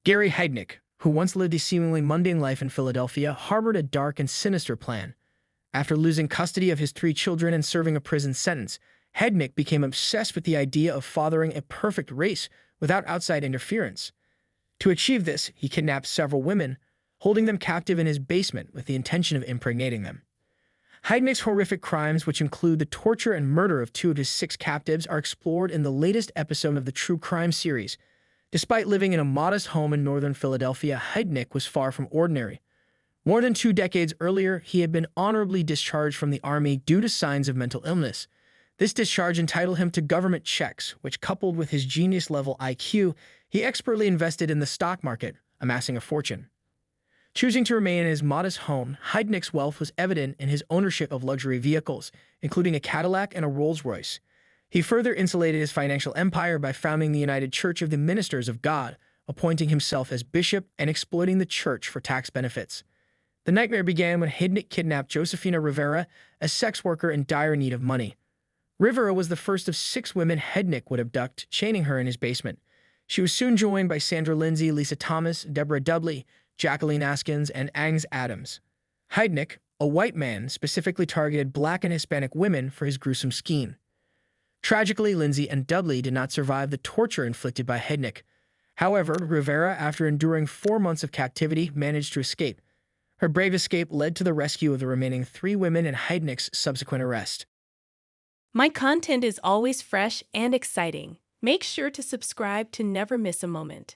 Gary Heidnik, who once lived a seemingly mundane life in Philadelphia, harbored a dark and sinister plan. After losing custody of his three children and serving a prison sentence, Heidnik became obsessed with the idea of fathering a perfect race without outside interference. To achieve this, he kidnapped several women, holding them captive in his basement with the intention of impregnating them. Heidnik's horrific crimes, which include the torture and murder of two of his six captives, are explored in the latest episode of the True Crime series. Despite living in a modest home in northern Philadelphia, Heidnik was far from ordinary. More than 2 decades earlier, he had been honorably discharged from the army due to signs of mental illness. This discharge entitled him to government checks, which, coupled with his genius-level IQ, he expertly invested in the stock market, amassing a fortune. Choosing to remain in his modest home, Heidnik's wealth was evident in his ownership of luxury vehicles, including a Cadillac and a Rolls-Royce. He further insulated his financial empire by founding the United Church of the Ministers of God, appointing himself as bishop and exploiting the church for tax benefits. The nightmare began when Heidnik kidnapped Josefina Rivera, a sex worker in dire need of money. Rivera was the first of 6 women Heidnik would abduct, chaining her in his basement. She was soon joined by Sandra Lindsay, Lisa Thomas, Deborah Dudley, Jacqueline Askins, and Angs Adams. Heidnik, a white man, specifically targeted Black and Hispanic women for his gruesome scheme. Tragically, Lindsay and Dudley did not survive the torture inflicted by Heidnik. However, Rivera, after enduring 4 months of captivity, managed to escape. Her brave escape led to the rescue of the remaining 3 women and Heidnik's subsequent arrest. My content is always fresh and exciting. Make sure to subscribe to never miss a moment.